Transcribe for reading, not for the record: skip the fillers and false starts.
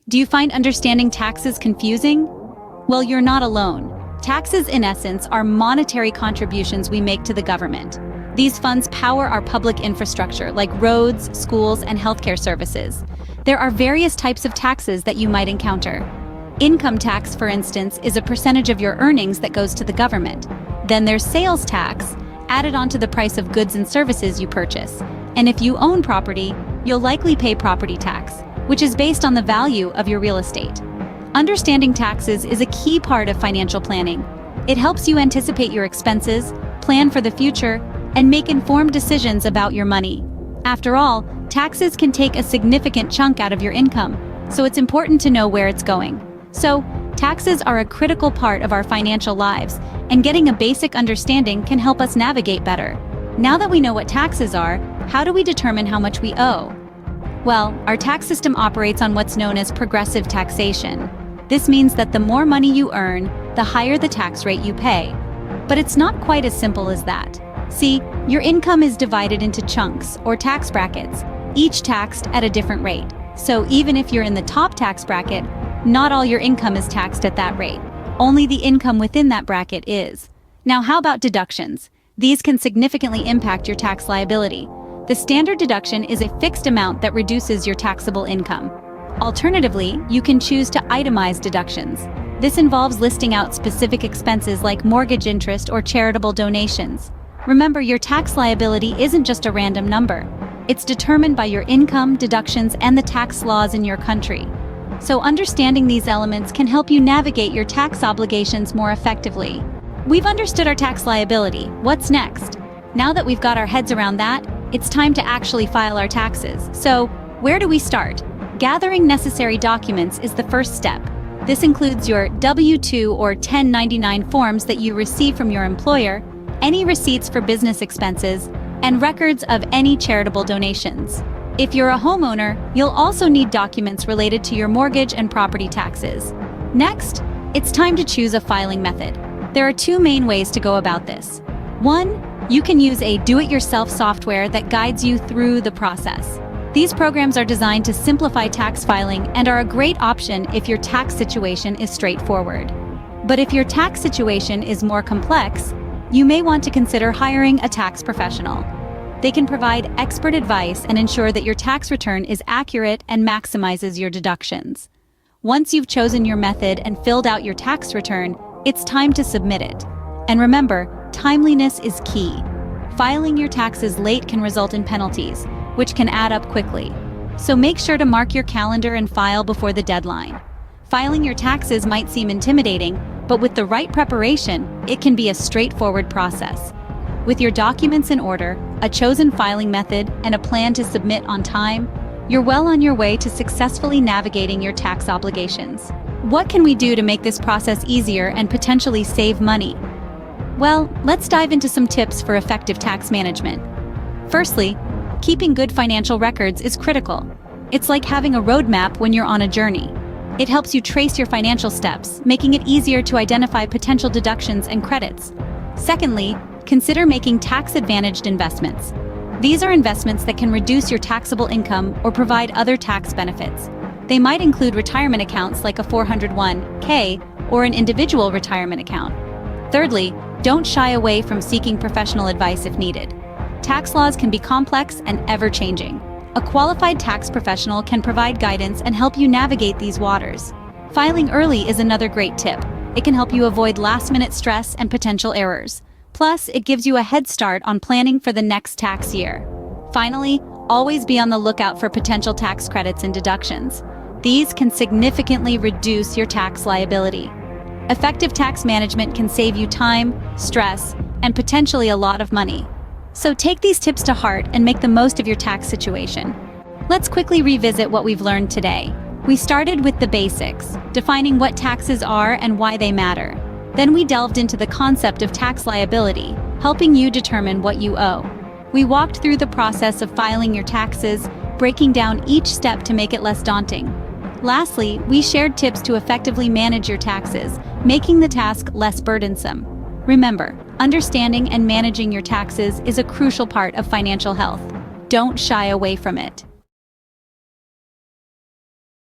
Do you find understanding taxes confusing? Well, you're not alone. Taxes, in essence, are monetary contributions we make to the government. These funds power our public infrastructure, like roads, schools, and healthcare services. There are various types of taxes that you might encounter. Income tax, for instance, is a percentage of your earnings that goes to the government. Then there's sales tax, added onto the price of goods and services you purchase. And if you own property, you'll likely pay property tax, which is based on the value of your real estate. Understanding taxes is a key part of financial planning. It helps you anticipate your expenses, plan for the future, and make informed decisions about your money. After all, taxes can take a significant chunk out of your income, so it's important to know where it's going. So, taxes are a critical part of our financial lives, and getting a basic understanding can help us navigate better. Now that we know what taxes are, how do we determine how much we owe? Well, our tax system operates on what's known as progressive taxation. This means that the more money you earn, the higher the tax rate you pay. But it's not quite as simple as that. See, your income is divided into chunks, or tax brackets, each taxed at a different rate. So even if you're in the top tax bracket, not all your income is taxed at that rate. Only the income within that bracket is. Now, how about deductions? These can significantly impact your tax liability. The standard deduction is a fixed amount that reduces your taxable income. Alternatively, you can choose to itemize deductions. This involves listing out specific expenses like mortgage interest or charitable donations. Remember, your tax liability isn't just a random number. It's determined by your income, deductions, and the tax laws in your country. So understanding these elements can help you navigate your tax obligations more effectively. We've understood our tax liability. What's next? Now that we've got our heads around that, it's time to actually file our taxes. So, where do we start? Gathering necessary documents is the first step. This includes your W-2 or 1099 forms that you receive from your employer, any receipts for business expenses, and records of any charitable donations. If you're a homeowner, you'll also need documents related to your mortgage and property taxes. Next, it's time to choose a filing method. There are two main ways to go about this. One, you can use a do-it-yourself software that guides you through the process. These programs are designed to simplify tax filing and are a great option if your tax situation is straightforward. But if your tax situation is more complex, you may want to consider hiring a tax professional. They can provide expert advice and ensure that your tax return is accurate and maximizes your deductions. Once you've chosen your method and filled out your tax return, it's time to submit it. And remember, timeliness is key. Filing your taxes late can result in penalties, which can add up quickly. So make sure to mark your calendar and file before the deadline. Filing your taxes might seem intimidating, but with the right preparation, it can be a straightforward process. With your documents in order, a chosen filing method, and a plan to submit on time, you're well on your way to successfully navigating your tax obligations. What can we do to make this process easier and potentially save money? Well, let's dive into some tips for effective tax management. Firstly, keeping good financial records is critical. It's like having a roadmap when you're on a journey. It helps you trace your financial steps, making it easier to identify potential deductions and credits. Secondly, consider making tax-advantaged investments. These are investments that can reduce your taxable income or provide other tax benefits. They might include retirement accounts like a 401(k) or an individual retirement account. Thirdly, don't shy away from seeking professional advice if needed. Tax laws can be complex and ever-changing. A qualified tax professional can provide guidance and help you navigate these waters. Filing early is another great tip. It can help you avoid last-minute stress and potential errors. Plus, it gives you a head start on planning for the next tax year. Finally, always be on the lookout for potential tax credits and deductions. These can significantly reduce your tax liability. Effective tax management can save you time, stress, and potentially a lot of money. So take these tips to heart and make the most of your tax situation. Let's quickly revisit what we've learned today. We started with the basics, defining what taxes are and why they matter. Then we delved into the concept of tax liability, helping you determine what you owe. We walked through the process of filing your taxes, breaking down each step to make it less daunting. Lastly, we shared tips to effectively manage your taxes, making the task less burdensome. Remember, understanding and managing your taxes is a crucial part of financial health. Don't shy away from it.